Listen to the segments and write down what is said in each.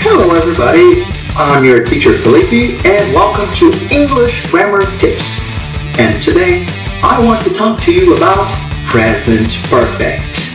Hello everybody, I'm your teacher Felipe and welcome to English Grammar Tips. And today I want to talk to you about present perfect.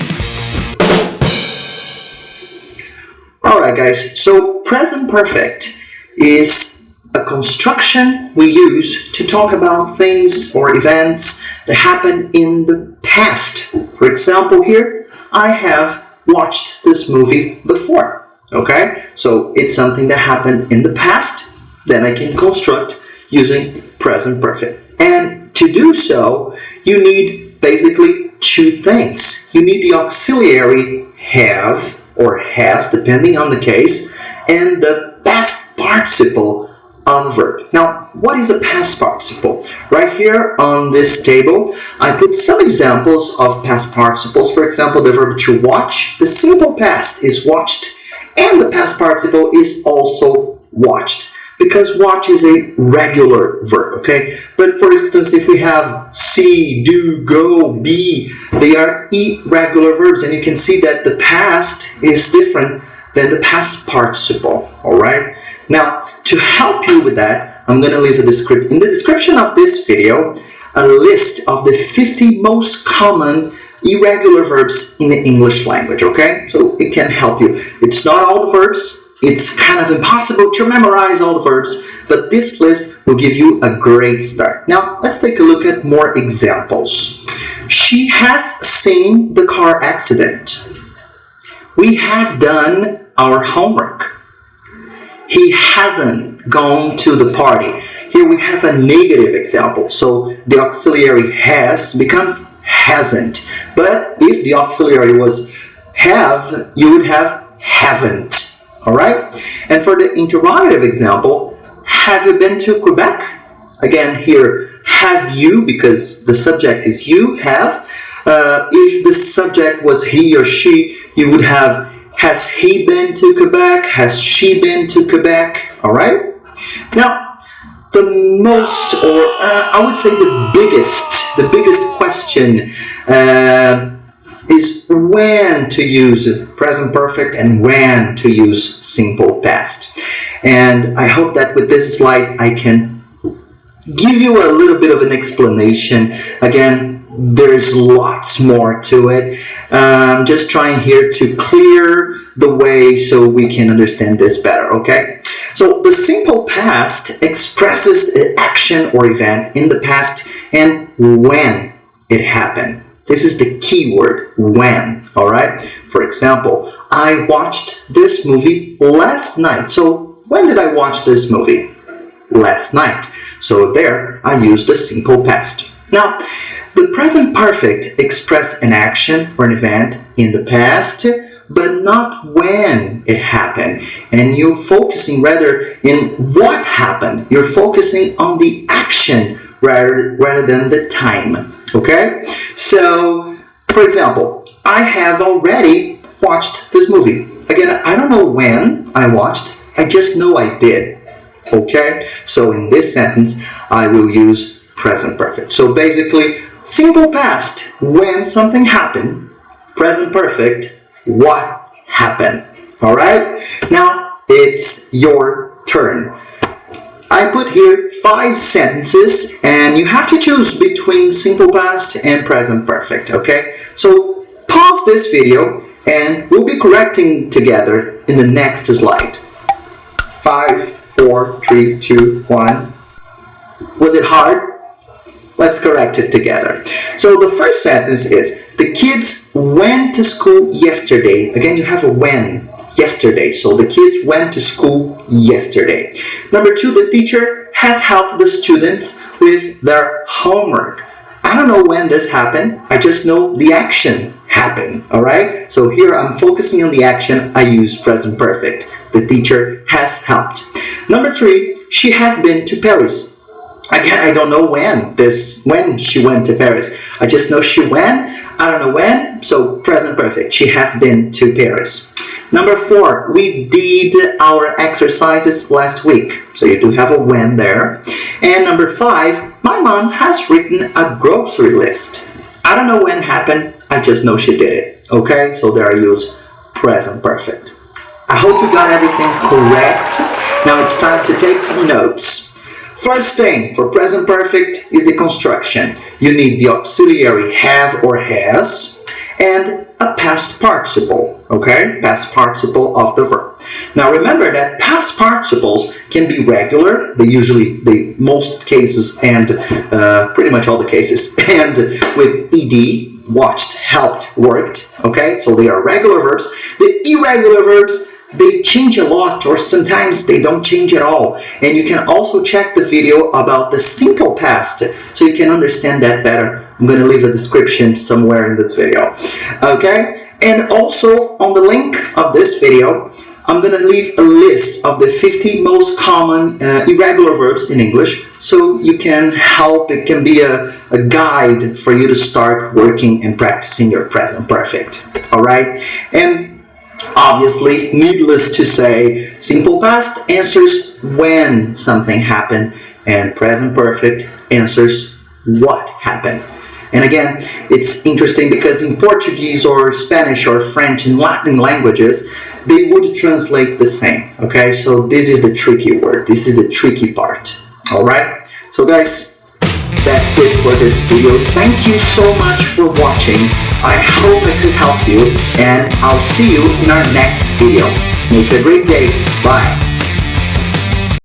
Alright guys, so present perfect is a construction we use to talk about things or events that happen in the past. For example, here I have watched this movie before. Okay, so it's something that happened in the past, then I can construct using present perfect. And to do so, you need basically two things. You need the auxiliary have or has, depending on the case, and the past participle of a verb. Now, what is a past participle? Right here on this table, I put some examples of past participles. For example, the verb to watch. The simple past is watched. And the past participle is also watched, because watch is a regular verb, okay? But for instance, if we have see, do, go, be, they are irregular verbs, and you can see that the past is different than the past participle, all right? Now, to help you with that, I'm going to leave in the description of this video a list of the 50 most common irregular verbs in the English language, okay? So it can help you. It's not all the verbs. It's kind of impossible to memorize all the verbs, but this list will give you a great start. Now, let's take a look at more examples. She has seen the car accident. We have done our homework. He hasn't gone to the party. Here we have a negative example. So the auxiliary has becomes hasn't. But if the auxiliary was have, you would have haven't. Alright? And for the interrogative example, have you been to Quebec? Again, here, have you, because the subject is you, have. If the subject was he or she, you would have has he been to Quebec? Has she been to Quebec? Alright? Now, the most, or I would say the biggest question is when to use present perfect and when to use simple past. And I hope that with this slide I can give you a little bit of an explanation. Again, there's lots more to it. Just trying here to clear the way so we can understand this better, okay? So the simple past expresses the action or event in the past and when it happened. This is the key word, when, all right? For example, I watched this movie last night. So when did I watch this movie? Last night. So there, I used the simple past. Now, the present perfect expresses an action or an event in the past, but not when it happened. And you're focusing rather in what happened. You're focusing on the action rather than the time. Okay? So, for example, I have already watched this movie. Again, I don't know when I watched. I just know I did. Okay? So in this sentence, I will use present perfect. So basically, simple past, when something happened. Present perfect, what happened. Alright? Now, it's your turn. I put here 5 sentences and you have to choose between simple past and present perfect, okay? So pause this video and we'll be correcting together in the next slide. 5, 4, 3, 2, 1. Was it hard? Let's correct it together. So the first sentence is, the kids went to school yesterday. Again, you have a when, yesterday. So the kids went to school yesterday. Number 2, the teacher has helped the students with their homework. I don't know when this happened. I just know the action happened. All right? So here I'm focusing on the action. I use present perfect. The teacher has helped. Number 3, she has been to Paris. Again, I don't know when she went to Paris. I just know she went. I don't know when. So present perfect. She has been to Paris. Number 4, we did our exercises last week. So you do have a when there. And number 5, my mom has written a grocery list. I don't know when it happened. I just know she did it. Okay, so there I use present perfect. I hope you got everything correct. Now it's time to take some notes. First thing for present perfect is the construction. You need the auxiliary have or has and a past participle, okay? Past participle of the verb. Now remember that past participles can be regular, most cases and pretty much all the cases, and with ed, watched, helped, worked, okay? So they are regular verbs. The irregular verbs, they change a lot, or sometimes they don't change at all. And you can also check the video about the simple past so you can understand that better. I'm going to leave a description somewhere in this video. Okay? And also on the link of this video, I'm going to leave a list of the 50 most common irregular verbs in English so you can help. It can be a guide for you to start working and practicing your present perfect. All right? And obviously, needless to say, simple past answers when something happened, and present perfect answers what happened. And again, it's interesting because in Portuguese or Spanish or French and Latin languages, they would translate the same. Okay, so this is the tricky word. This is the tricky part. All right, so guys, that's it for this video. Thank you so much for watching. I hope I could help you, and I'll see you in our next video. Make a great day. Bye.